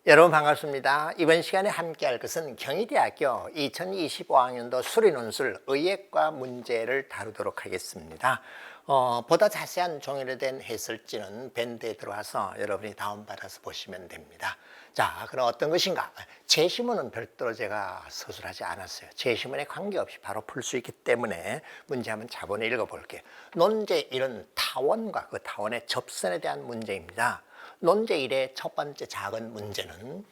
여러분 반갑습니다. 이번 시간에 함께할 것은 경희대학교 2025학년도 수리논술 의역과 문제를 다루도록 하겠습니다. 보다 자세한 종이로 된 해설지는 밴드에 들어와서 여러분이 다운받아서 보시면 됩니다. 자, 그럼 어떤 것인가? 제시문은 별도로 제가 서술하지 않았어요. 제시문에 관계없이 바로 풀 수 있기 때문에 문제 한번 자본에 읽어볼게요. 논제 1은 타원과 그 타원의 접선에 대한 문제입니다. 논제 1의 첫 번째 작은 문제는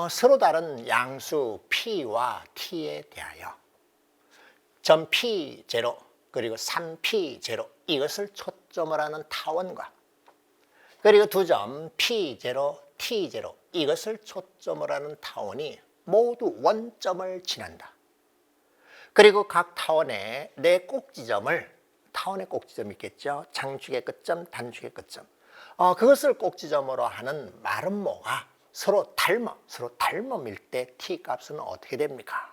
서로 다른 양수 P와 T에 대하여 점 P0 그리고 3P0 이것을 초점을 하는 타원과 그리고 두 점 P0, T0 이것을 초점을 하는 타원이 모두 원점을 지난다. 그리고 각 타원의 네 꼭지점을 타원의 꼭지점이 있겠죠. 장축의 끝점, 단축의 끝점. 그것을 꼭지점으로 하는 마름모가 서로 닮음일 때 t 값은 어떻게 됩니까?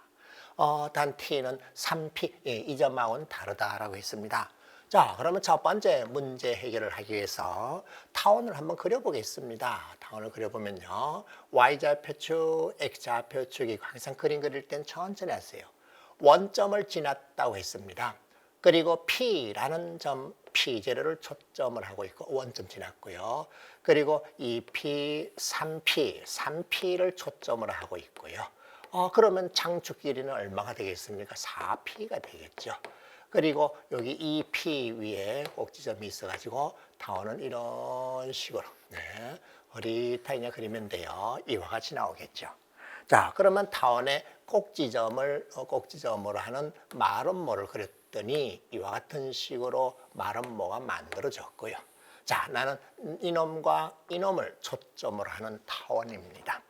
단 t는 3p, 이 점하고는 다르다라고 했습니다. 자, 그러면 첫 번째 문제 해결을 하기 위해서 타원을 한번 그려보겠습니다. 타원을 그려보면요. y좌표축, x좌표축이 항상 그림 그릴 땐 천천히 하세요. 원점을 지났다고 했습니다. 그리고 P라는 점 P0를 초점을 하고 있고 원점 지났고요. 그리고 2P, 3P를 초점을 하고 있고요. 그러면 장축 길이는 얼마가 되겠습니까? 4P가 되겠죠. 그리고 여기 2P 위에 꼭지점이 있어가지고 타원은 이런 식으로 흐릿하게 그리면 돼요. 이와 같이 나오겠죠. 자, 그러면 타원의 꼭지점으로 하는 마름모를 그렸더니 이와 같은 식으로 마름모가 만들어졌고요. 자, 나는 이놈과 이놈을 초점으로 하는 타원입니다.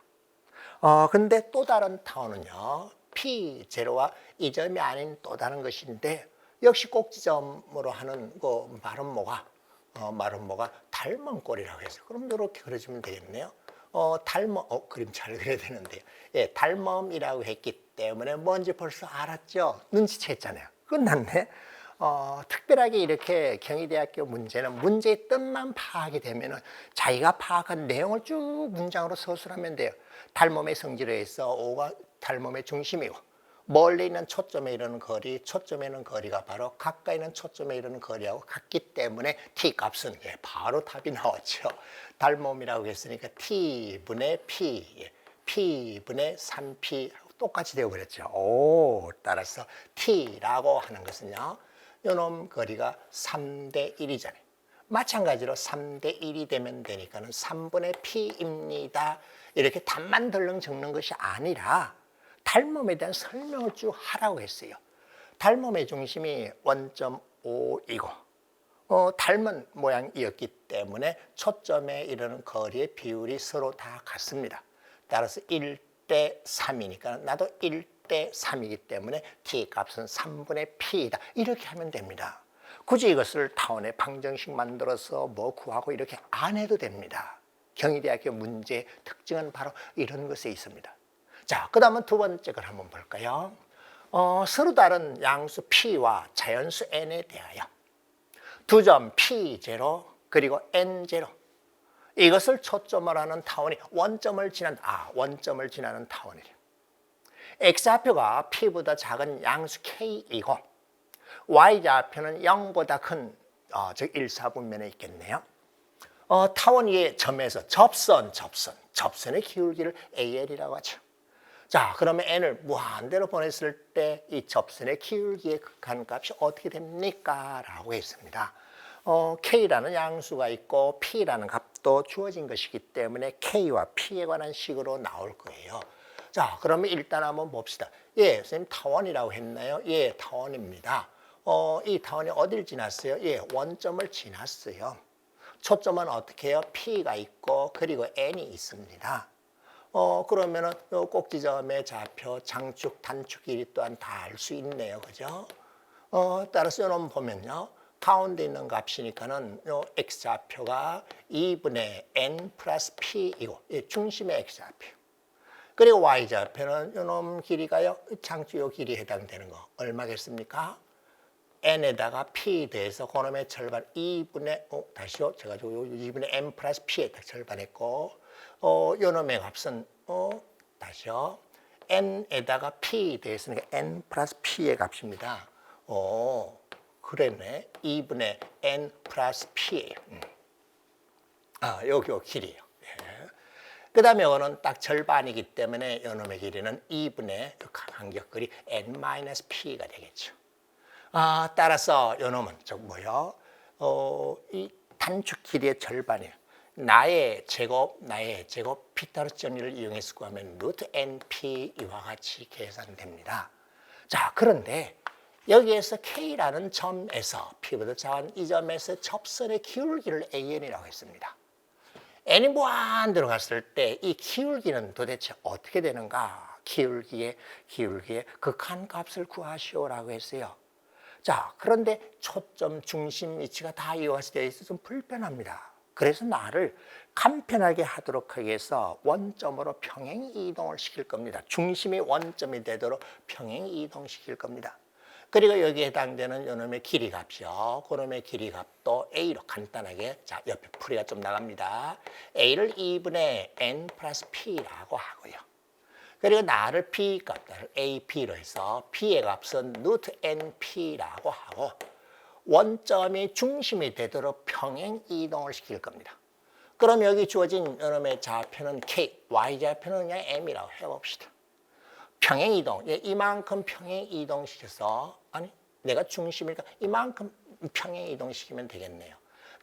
근데 또 다른 타원은요. P0와 이 점이 아닌 또 다른 것인데 역시 꼭지점으로 하는 그 마름모가 닮은 꼴이라고 해서 그럼 이렇게 그려주면 되겠네요. 그림 잘 그려야 되는데요. 예, 닮음이라고 했기 때문에 뭔지 벌써 알았죠? 눈치챘잖아요. 끝났네. 특별하게 이렇게 경희대학교 문제는 문제의 뜻만 파악이 되면은 자기가 파악한 내용을 쭉 문장으로 서술하면 돼요. 닮음의 성질에 의해서 O가 닮음의 중심이고 멀리 있는 초점에 이르는 거리, 초점에 있는 거리가 바로 가까이 있는 초점에 이르는 거리하고 같기 때문에 t 값은 바로 답이 나왔죠. 닮음이라고 했으니까 t분의 p, p분의 3p 똑같이 되어버렸죠. 따라서 t라고 하는 것은요. 이놈 거리가 3대 1이잖아요. 마찬가지로 3대 1이 되면 되니까는 3분의 p입니다. 이렇게 답만 덜렁 적는 것이 아니라 닮음에 대한 설명을 쭉 하라고 했어요. 닮음의 중심이 1.5이고 닮은 모양이었기 때문에 초점에 이르는 거리의 비율이 서로 다 같습니다. 따라서 1대 3이니까 나도 1대 3이기 때문에 t 값은 3분의 p이다. 이렇게 하면 됩니다. 굳이 이것을 타원의 방정식 만들어서 뭐 구하고 이렇게 안 해도 됩니다. 경희대학교 문제의 특징은 바로 이런 것에 있습니다. 자, 그 다음은 두 번째 걸 한번 볼까요? 서로 다른 양수 P와 자연수 N에 대하여 두 점 P0 그리고 N0 이것을 초점을 하는 타원이 원점을 지나는 타원이래요. X좌표가 P보다 작은 양수 K이고 Y좌표는 0보다 큰 즉 1사분면에 있겠네요. 타원 위의 점에서 접선의 기울기를 AL이라고 하죠. 자, 그러면 n을 무한대로 보냈을 때 이 접선의 기울기의 극한값이 어떻게 됩니까? 라고 했습니다. k라는 양수가 있고 p라는 값도 주어진 것이기 때문에 k와 p에 관한 식으로 나올 거예요. 자, 그러면 일단 한번 봅시다. 예, 선생님 타원이라고 했나요? 예, 타원입니다. 이 타원이 어딜 지났어요? 예, 원점을 지났어요. 초점은 어떻게 해요? p가 있고 그리고 n이 있습니다. 그러면은 요 꼭지점의 좌표, 장축, 단축 길이 또한 다 알 수 있네요. 그죠? 따라서 요놈 보면요. 가운데 있는 값이니까는 요 x좌표가 2분의 n 플러스 p이고, 중심의 x좌표. 그리고 y좌표는 요놈 길이가요. 장축 요 길이에 해당되는 거. 얼마겠습니까? n에다가 p 대해서 그놈의 절반 2분의, 다시요. 제가 2분의 n 플러스 p에 절반했고, 요놈의 값은 다시요. n에다가 p 되었으니까 n 플러스 p의 값입니다. 그랬네. 2분의 n 플러스 p. 요 길이요. 예. 그 다음에 이거는 딱 절반이기 때문에 요놈의 길이는 2분의 간격거리 n-p가 되겠죠. 따라서 요놈은 이 단축 길이의 절반이에요. 나의 제곱 피타고라스 정리를 이용해서 구하면 루트 np 이와 같이 계산됩니다. 자, 그런데 여기에서 K라는 점에서 P보다 작은 이 점에서 접선의 기울기를 AN이라고 했습니다. N이 무한대로 갔을 때 이 기울기는 도대체 어떻게 되는가? 기울기의 극한값을 구하시오라고 했어요. 자, 그런데 초점, 중심 위치가 다 이와 같이 되어 있어서 좀 불편합니다. 그래서 나를 간편하게 하도록 하기 위해서 원점으로 평행 이동을 시킬 겁니다. 중심이 원점이 되도록 평행 이동시킬 겁니다. 그리고 여기에 해당되는 요놈의 길이값이요. 그놈의 길이값도 A로 간단하게, 자, 옆에 풀이가 좀 나갑니다. A를 2분의 N 플러스 P라고 하고요. 그리고 나를 P값, 나를 AP로 해서 P의 값은 루트 NP라고 하고 원점이 중심이 되도록 평행 이동을 시킬 겁니다. 그럼 여기 주어진 요놈의 좌표는 K, Y좌표는 그냥 M이라고 해봅시다. 평행 이동, 이만큼 평행 이동시켜서, 내가 중심이니까 이만큼 평행 이동시키면 되겠네요.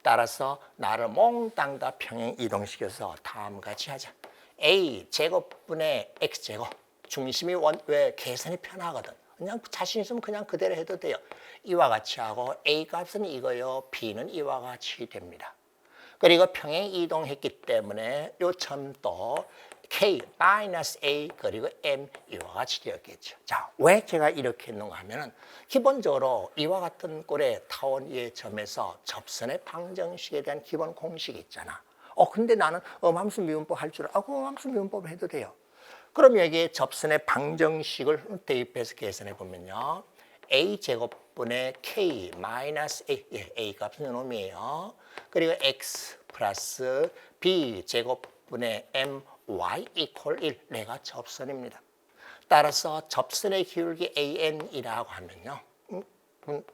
따라서 나를 몽땅 다 평행 이동시켜서 다음과 같이 하자. A 제곱분의 X 제곱, 중심이 왜 계산이 편하거든. 그냥 자신 있으면 그냥 그대로 해도 돼요. 이와 같이 하고 A 값은 이거요, B는 이와 같이 됩니다. 그리고 평행 이동했기 때문에 요 점도 K-A 그리고 M 이와 같이 되었겠죠. 자, 왜 제가 이렇게 했는가 하면은 기본적으로 이와 같은 꼴의 타원의 점에서 접선의 방정식에 대한 기본 공식이 있잖아. 근데 나는 음함수 미분법 할 줄 알고 음함수 미분법 해도 돼요. 그럼 여기에 접선의 방정식을 대입해서 계산해 보면요. A 제곱분의 K 마이너스 A, A 값은 이놈이에요. 그리고 X 플러스 B 제곱분의 M y 이퀄 1, 내가 접선입니다. 따라서 접선의 기울기 AN이라고 하면요.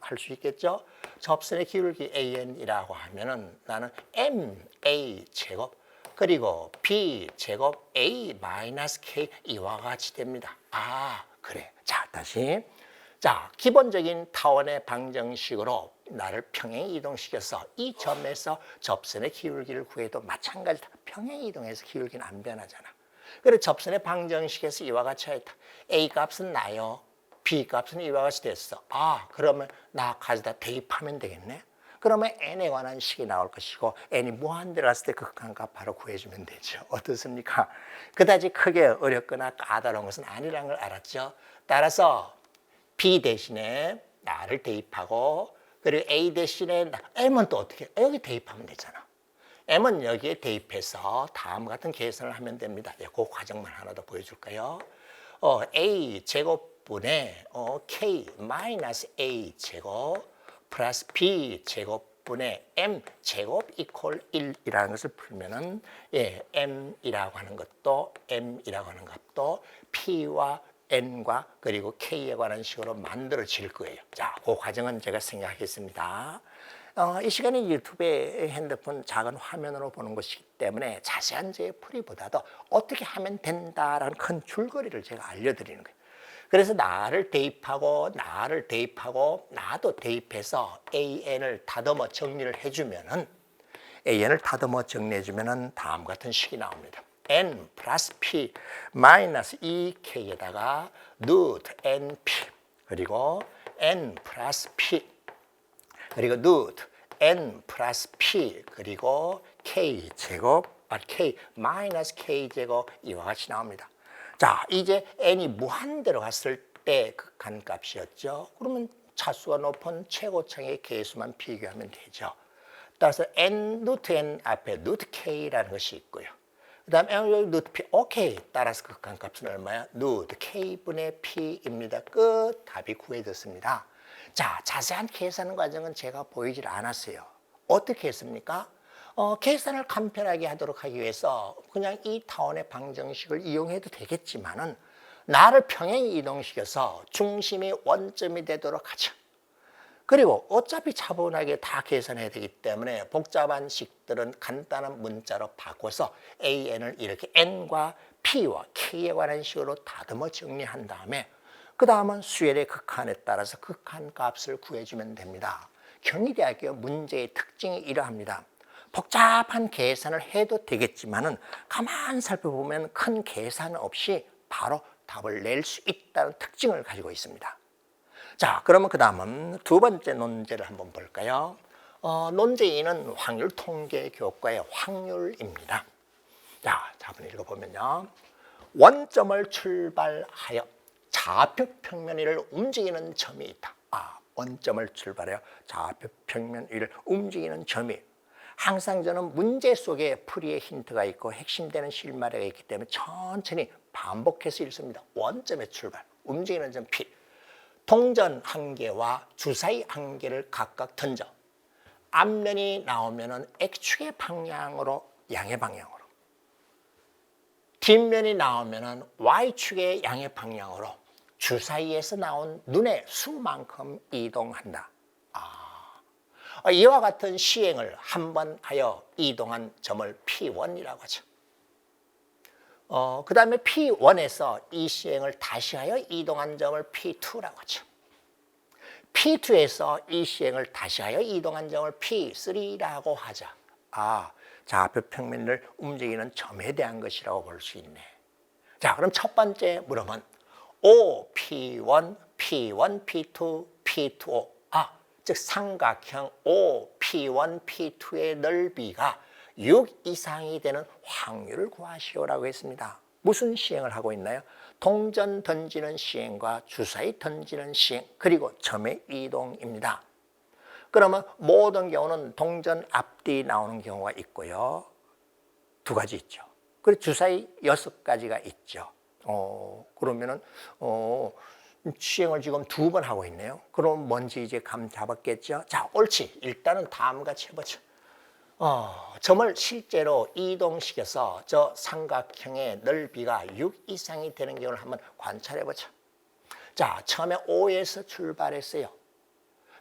할 수 있겠죠? 접선의 기울기 AN이라고 하면은 나는 MA 제곱 그리고 B 제곱 A 마이너스 K 이와 같이 됩니다. 그래. 자, 다시. 자, 기본적인 타원의 방정식으로 나를 평행 이동시켜서 이 점에서 접선의 기울기를 구해도 마찬가지다. 평행 이동해서 기울기는 안 변하잖아. 그래서 접선의 방정식에서 이와 같이 했다. A 값은 나요. B 값은 이와 같이 됐어. 그러면 나 가져다 대입하면 되겠네. 그러면 n에 관한 식이 나올 것이고 n이 무한대로 갔을 때 극한값 바로 구해주면 되죠. 어떻습니까? 그다지 크게 어렵거나 까다로운 것은 아니라는 걸 알았죠. 따라서 B 대신에 나를 대입하고 그리고 A 대신에 M은 또 어떻게 해? 여기 대입하면 되잖아. M은 여기에 대입해서 다음 같은 계산을 하면 됩니다. 그 과정만 하나 더 보여줄까요? A 제곱분의 K 마이너스 A 제곱 플러스 B 제곱분의 M 제곱 이퀄 1이라는 것을 풀면은 M이라고 하는 것도 M이라고 하는 값도 P와 N과 그리고 K에 관한 식으로 만들어질 거예요. 자, 그 과정은 제가 생각하겠습니다. 이 시간에 유튜브에 핸드폰 작은 화면으로 보는 것이기 때문에 자세한 제 풀이보다도 어떻게 하면 된다라는 큰 줄거리를 제가 알려드리는 거예요. 그래서 나를 대입하고 나도 대입해서 AN을 다듬어 정리를 해주면은 다음 같은 식이 나옵니다. N 플러스 P 마이너스 2K에다가 루트 NP 그리고 N 플러스 P 그리고 루트 N 플러스 P 그리고 K 제곱 K 마이너스 K 제곱 이와 같이 나옵니다. 자, 이제 N이 무한대로 갔을 때 극한값이었죠. 그러면 차수가 높은 최고창의 개수만 비교하면 되죠. 따라서 N 루트 N 앞에 루트 K라는 것이 있고요. 그 다음에 루트 P, 오케이. 따라서 극한값은 얼마야? 루트 K분의 P입니다. 끝. 답이 구해졌습니다. 자, 자세한 계산 과정은 제가 보이질 않았어요. 어떻게 했습니까? 계산을 간편하게 하도록 하기 위해서 그냥 이 타원의 방정식을 이용해도 되겠지만은 나를 평행 이동시켜서 중심이 원점이 되도록 하죠. 그리고 어차피 차분하게 다 계산해야 되기 때문에 복잡한 식들은 간단한 문자로 바꿔서 AN을 이렇게 N과 P와 K에 관한 식으로 다듬어 정리한 다음에 그 다음은 수열의 극한에 따라서 극한 값을 구해주면 됩니다. 경희대학교 문제의 특징이 이러합니다. 복잡한 계산을 해도 되겠지만은 가만 살펴보면 큰 계산 없이 바로 답을 낼 수 있다는 특징을 가지고 있습니다. 자, 그러면 그 다음은 두 번째 논제를 한번 볼까요? 논제 2는 확률 통계 교과의 확률입니다. 자, 한번 읽어보면요. 원점을 출발하여 좌표 평면 위를 움직이는 점이 있다. 원점을 출발하여 좌표 평면 위를 움직이는 점이. 항상 저는 문제 속에 풀이의 힌트가 있고 핵심되는 실마리가 있기 때문에 천천히 반복해서 읽습니다. 원점의 출발, 움직이는 점 P. 동전 한 개와 주사위 한 개를 각각 던져. 앞면이 나오면은 X축의 방향으로, 양의 방향으로. 뒷면이 나오면은 Y축의 양의 방향으로 주사위에서 나온 눈의 수만큼 이동한다. 이와 같은 시행을 한 번 하여 이동한 점을 P1이라고 하죠. 그 다음에 P1에서 이 시행을 다시 하여 이동한 점을 P2라고 하죠. P2에서 이 시행을 다시 하여 이동한 점을 P3라고 하자. 좌표 평면을 움직이는 점에 대한 것이라고 볼 수 있네. 자, 그럼 첫 번째 물음은 O, P1, P1, P2, P2O. 즉 삼각형 O, P1, P2의 넓이가 6 이상이 되는 확률을 구하시오라고 했습니다. 무슨 시행을 하고 있나요? 동전 던지는 시행과 주사위 던지는 시행, 그리고 점의 이동입니다. 그러면 모든 경우는 동전 앞뒤 나오는 경우가 있고요. 두 가지 있죠. 그리고 주사위 6가지가 있죠. 그러면은 시행을 지금 2번 하고 있네요. 그럼 뭔지 이제 감 잡았겠죠? 자, 옳지. 일단은 다음과 같이 해보죠. 점을 실제로 이동시켜서 저 삼각형의 넓이가 6 이상이 되는 경우를 한번 관찰해보죠. 자, 처음에 O에서 출발했어요.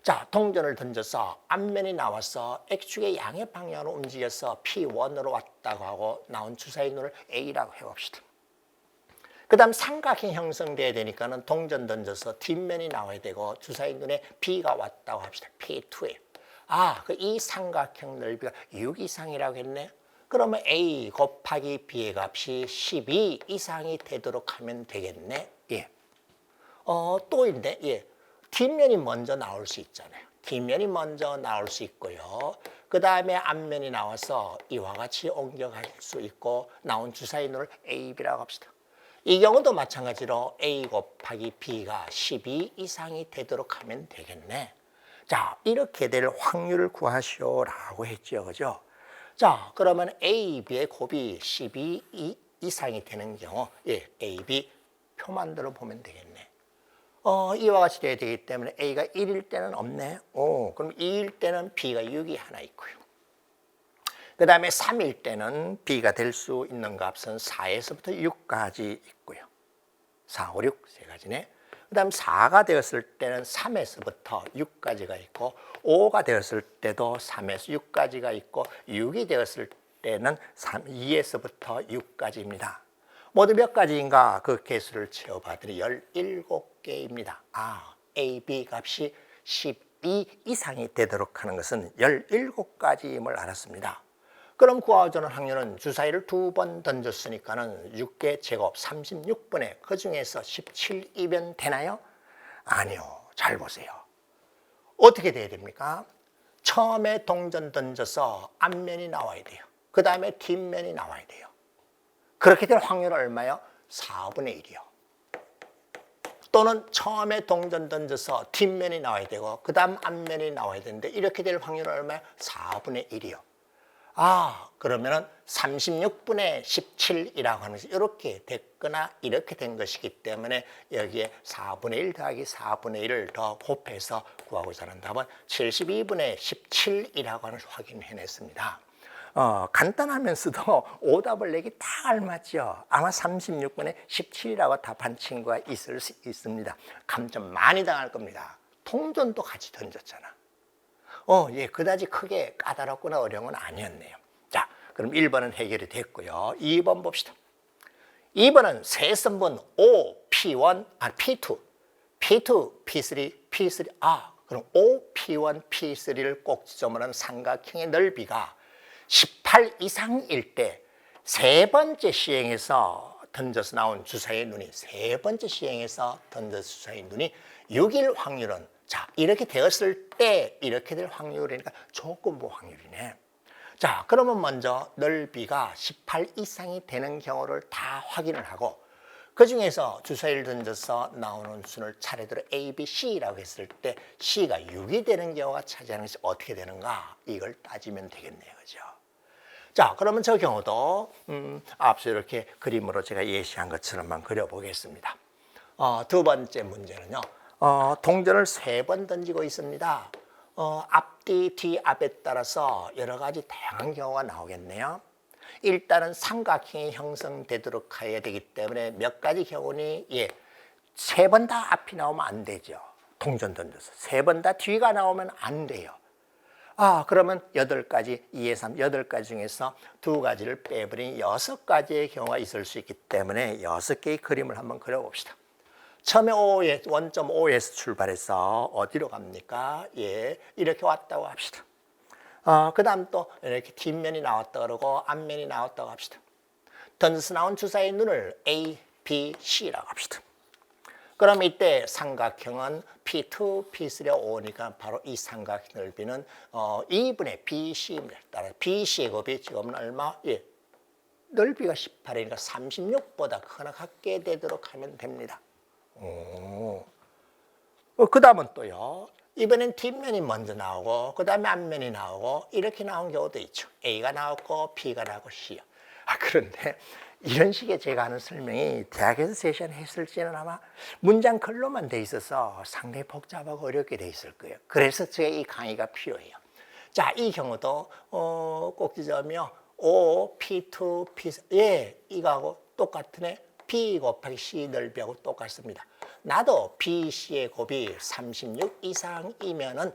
자, 동전을 던져서 앞면이 나와서 X축의 양의 방향으로 움직여서 P1으로 왔다고 하고 나온 주사위 눈을 A라고 해봅시다. 그 다음 삼각형 형성돼야 되니까는 동전 던져서 뒷면이 나와야 되고 주사위 눈에 B가 왔다고 합시다. P2에. 이 삼각형 넓이가 6 이상이라고 했네. 그러면 A 곱하기 B의 값이 12 이상이 되도록 하면 되겠네. 예. 또인데, 예. 뒷면이 먼저 나올 수 있잖아요. 뒷면이 먼저 나올 수 있고요. 그 다음에 앞면이 나와서 이와 같이 옮겨갈 수 있고 나온 주사위 눈을 A, B라고 합시다. 이 경우도 마찬가지로 A 곱하기 B가 12 이상이 되도록 하면 되겠네. 자, 이렇게 될 확률을 구하시오라고 했죠. 그죠? 자, 그러면 A, B의 곱이 12 이상이 되는 경우, 예, A, B 표 만들어 보면 되겠네. 이와 같이 돼야 되기 때문에 A가 1일 때는 없네. 그럼 2일 때는 B가 6이 하나 있고요. 그 다음에 3일 때는 B가 될 수 있는 값은 4에서부터 6까지 있고요. 4, 5, 6 세 가지네. 그 다음 4가 되었을 때는 3에서부터 6까지가 있고 5가 되었을 때도 3에서 6까지가 있고 6이 되었을 때는 2에서부터 6까지입니다. 모두 몇 가지인가 그 개수를 채워봤더니 17개입니다. A, B 값이 12 이상이 되도록 하는 것은 17가지임을 알았습니다. 그럼 구하고자 하는 확률은 주사위를 2번 던졌으니까는 6개 제곱 36분의 그 중에서 17이면 되나요? 아니요. 잘 보세요. 어떻게 돼야 됩니까? 처음에 동전 던져서 앞면이 나와야 돼요. 그 다음에 뒷면이 나와야 돼요. 그렇게 될 확률은 얼마요? 4분의 1이요. 또는 처음에 동전 던져서 뒷면이 나와야 되고 그 다음 앞면이 나와야 되는데 이렇게 될 확률은 얼마요? 4분의 1이요. 그러면은 36분의 17이라고 하는 것이 이렇게 됐거나 이렇게 된 것이기 때문에 여기에 4분의 1 더하기 4분의 1을 더 곱해서 구하고자 하는 답은 72분의 17이라고 하는 것을 확인해냈습니다. 간단하면서도 오답을 내기 딱 알맞죠. 아마 36분에 17이라고 답한 친구가 있을 수 있습니다. 감점 많이 당할 겁니다. 통전도 같이 던졌잖아. 예, 그다지 크게 까다롭거나 어려운 건 아니었네요. 자, 그럼 1번은 해결이 됐고요. 2번 봅시다. 2번은 세선분 O, P1, P2, P2, P3, P3, 그럼 O, P1, P3를 꼭지점으로 하는 삼각형의 넓이가 18 이상일 때 세 번째 시행에서 던져서 나온 주사의 눈이 6일 확률은 자, 이렇게 되었을 때 이렇게 될 확률이니까 조건부 확률이네. 자, 그러면 먼저 넓이가 18 이상이 되는 경우를 다 확인을 하고 그 중에서 주사위를 던져서 나오는 수를 차례대로 A, B, C라고 했을 때 C가 6이 되는 경우가 차지하는 것이 어떻게 되는가 이걸 따지면 되겠네요. 그죠? 자, 그러면 저 경우도 앞서 이렇게 그림으로 제가 예시한 것처럼만 그려보겠습니다. 두 번째 문제는요. 동전을 3번 던지고 있습니다. 앞뒤, 뒤, 앞에 따라서 여러 가지 다양한 경우가 나오겠네요. 일단은 삼각형이 형성되도록 해야 되기 때문에 몇 가지 경우니 3번 다 앞이 나오면 안 되죠. 동전 던져서 3번 다 뒤가 나오면 안 돼요. 그러면 8가지, 2에 3, 8가지 중에서 2가지를 빼버린 6가지의 경우가 있을 수 있기 때문에 6개의 그림을 한번 그려봅시다. 처음에 원점 O에서 출발해서 어디로 갑니까? 이렇게 왔다고 합시다. 그 다음 또 이렇게 뒷면이 나왔다 그러고 앞면이 나왔다고 합시다. 던져서 나온 주사의 눈을 A, B, C라고 합시다. 그럼 이때 삼각형은 P2, P3가 5니까 바로 이 삼각형 넓이는 2분의 BC입니다. 따라 BC의 곱이 지금은 얼마? 넓이가 18이니까 36보다 크거나 같게 되도록 하면 됩니다. 그 다음은 또요. 이번엔 뒷면이 먼저 나오고 그 다음에 앞면이 나오고 이렇게 나온 경우도 있죠. A가 나왔고 B가 나오고 C요. 그런데 이런 식의 제가 하는 설명이 대학에서 세션 했을지는 아마 문장 글로만 돼 있어서 상당히 복잡하고 어렵게 돼 있을 거예요. 그래서 제가 이 강의가 필요해요. 자, 이 경우도 꼭지점이요. O, P2, P3 이거하고 똑같으네. B 곱하기 C 넓이하고 똑같습니다. 나도 BC의 곱이 36 이상이면은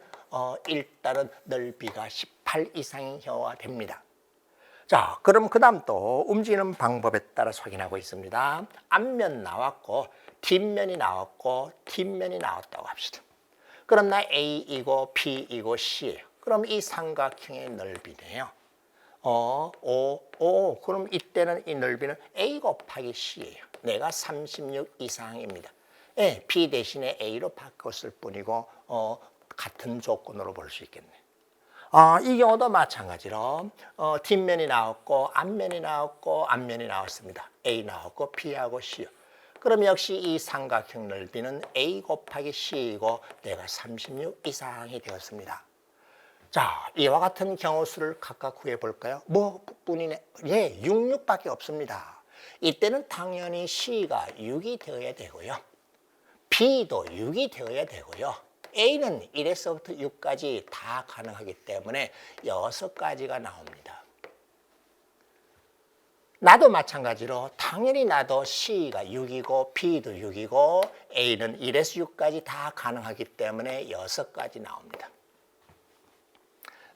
일단은 넓이가 18 이상인 경우가 됩니다. 자, 그럼 그 다음 또 움직이는 방법에 따라서 확인하고 있습니다. 앞면 나왔고 뒷면이 나왔고 뒷면이 나왔다고 합시다. 그럼 나 A이고 B이고 C예요. 그럼 이 삼각형의 넓이네요. 그럼 이때는 이 넓이는 A 곱하기 C예요. 내가 36 이상입니다. B 대신에 A로 바꿨을 뿐이고 같은 조건으로 볼 수 있겠네. 이 경우도 마찬가지로 뒷면이 나왔고 앞면이 나왔고 앞면이 나왔습니다. A 나왔고 B하고 C요. 그럼 역시 이 삼각형 넓이는 A 곱하기 C이고 내가 36 이상이 되었습니다. 자, 이와 같은 경우 수를 각각 구해볼까요? 뿐이네. 66밖에 없습니다. 이때는 당연히 C가 6이 되어야 되고요. B도 6이 되어야 되고요. A는 1에서부터 6까지 다 가능하기 때문에 6가지가 나옵니다. 나도 마찬가지로 당연히 나도 C가 6이고 B도 6이고 A는 1에서 6까지 다 가능하기 때문에 6가지 나옵니다.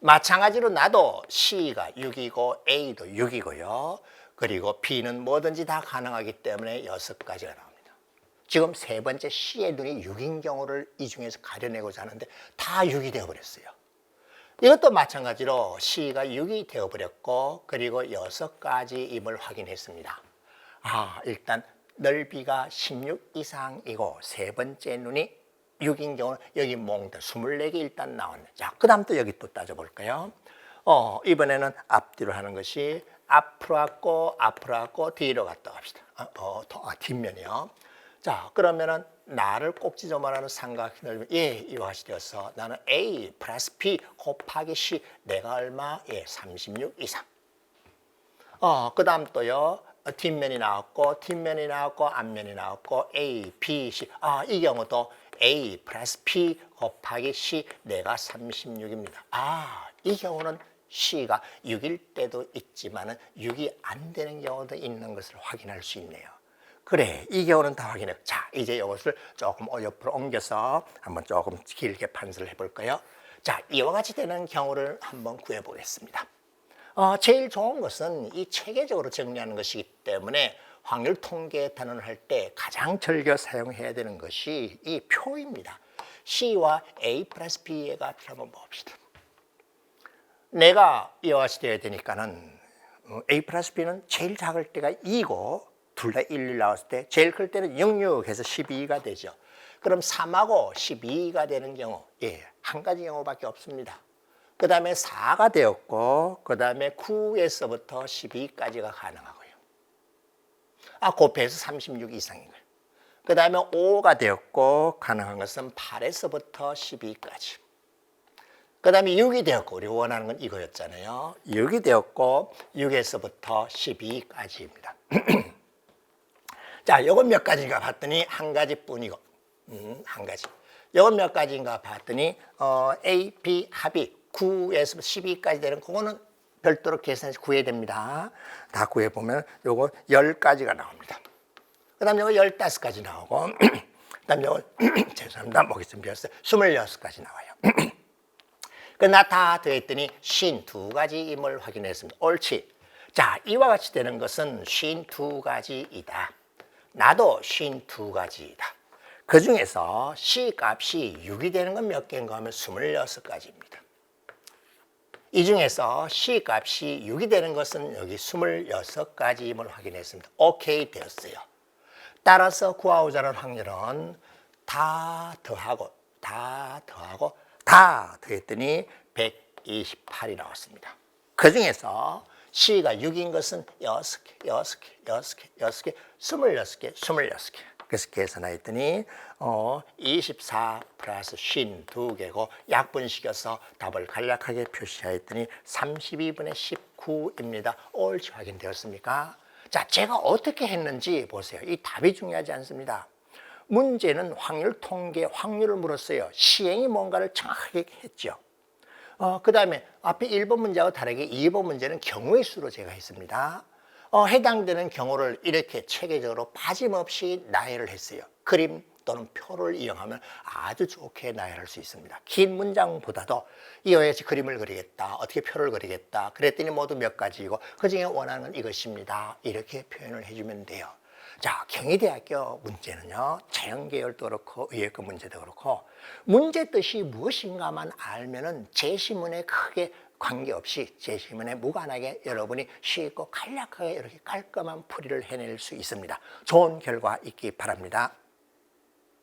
마찬가지로 나도 C가 6이고 A도 6이고요. 그리고 B는 뭐든지 다 가능하기 때문에 6가지가 나옵니다. 지금 세 번째 C의 눈이 6인 경우를 이 중에서 가려내고자 하는데 다 6이 되어버렸어요. 이것도 마찬가지로 C가 6이 되어버렸고 그리고 6가지임을 확인했습니다. 일단 넓이가 16 이상이고 세 번째 눈이 6인 경우는 여기 몽들 24개 일단 나왔네. 자, 그 다음 또 여기 또 따져볼까요? 이번에는 앞뒤로 하는 것이 앞으로 갔고 뒤로 갔다 합시다. 뒷면이요. 자, 그러면은 나를 꼭지점으로 하는 삼각형 넓이 이와 같이 되어서 나는 A 플러스 B 곱하기 C 내가 얼마? 36 이상. 그 다음 또요. 뒷면이 나왔고 앞면이 나왔고 A, B, C. 이 경우도 A 플러스 P 곱하기 C 내가 36입니다. 이 경우는 C가 6일 때도 있지만은 6이 안 되는 경우도 있는 것을 확인할 수 있네요. 그래, 이 경우는 다 확인해요. 자, 이제 이것을 조금 옆으로 옮겨서 한번 조금 길게 판서를 해볼까요? 자, 이와 같이 되는 경우를 한번 구해보겠습니다. 제일 좋은 것은 이 체계적으로 정리하는 것이기 때문에 확률 통계 단원을 할 때 가장 즐겨 사용해야 되는 것이 이 표입니다. C와 A 플러스 B가 필요하면 봅시다. 내가 이와 같이 되어야 되니까는 A 플러스 B는 제일 작을 때가 2고 둘 다 1 나왔을 때 제일 클 때는 66해서 12가 되죠. 그럼 3하고 12가 되는 경우, 한 가지 경우밖에 없습니다. 그 다음에 4가 되었고, 그 다음에 9에서부터 12까지가 가능하고요. 곱해서 36 이상인 거예요. 그 다음에 5가 되었고, 가능한 것은 8에서부터 12까지. 그 다음에 6이 되었고, 우리 원하는 건 이거였잖아요. 6이 되었고, 6에서부터 12까지입니다. 자, 요건 몇 가지인가 봤더니 한 가지뿐이고, 한 가지. 요건 몇 가지인가 봤더니 A, B 합이 9에서 12까지 되는 그거는 별도로 계산해서 구해야 됩니다. 다 구해보면 요거 10가지가 나옵니다. 그 다음에 요거 15가지 나오고 그 다음에 요거 죄송합니다. 목이 좀 비었어요. 26가지 나와요. 나 다 더했더니 52가지임을 확인했습니다. 옳지. 자, 이와 같이 되는 것은 52가지이다. 나도 52가지이다. 그 중에서 C 값이 6이 되는 건 몇 개인가 하면 26가지입니다. 이 중에서 C 값이 6이 되는 것은 여기 26가지임을 확인했습니다. 오케이 되었어요. 따라서 구하고자 하는 확률은 다 더하고 다 더했더니 128이 나왔습니다. 그 중에서 C가 6인 것은 26개, 26개. 그래서 계산했더니 24 플러스 52개고 약분시켜서 답을 간략하게 표시하였더니 32분의 19입니다. 옳지 확인되었습니까? 자, 제가 어떻게 했는지 보세요. 이 답이 중요하지 않습니다. 문제는 확률 통계, 확률을 물었어요. 시행이 뭔가를 정확하게 했죠. 그 다음에 앞에 1번 문제하고 다르게 2번 문제는 경우의 수로 제가 했습니다. 해당되는 경우를 이렇게 체계적으로 빠짐없이 나열을 했어요. 그림 또는 표를 이용하면 아주 좋게 나열할 수 있습니다. 긴 문장보다도 이와 같이 그림을 그리겠다, 어떻게 표를 그리겠다, 그랬더니 모두 몇 가지이고 그 중에 원하는 건 이것입니다. 이렇게 표현을 해주면 돼요. 자, 경희대학교 문제는요, 자연계열도 그렇고 의예과 문제도 그렇고 문제 뜻이 무엇인가만 알면은 제시문에 크게 관계없이 제시문에 무관하게 여러분이 쉽고 간략하게 이렇게 깔끔한 풀이를 해낼 수 있습니다. 좋은 결과 있기 바랍니다.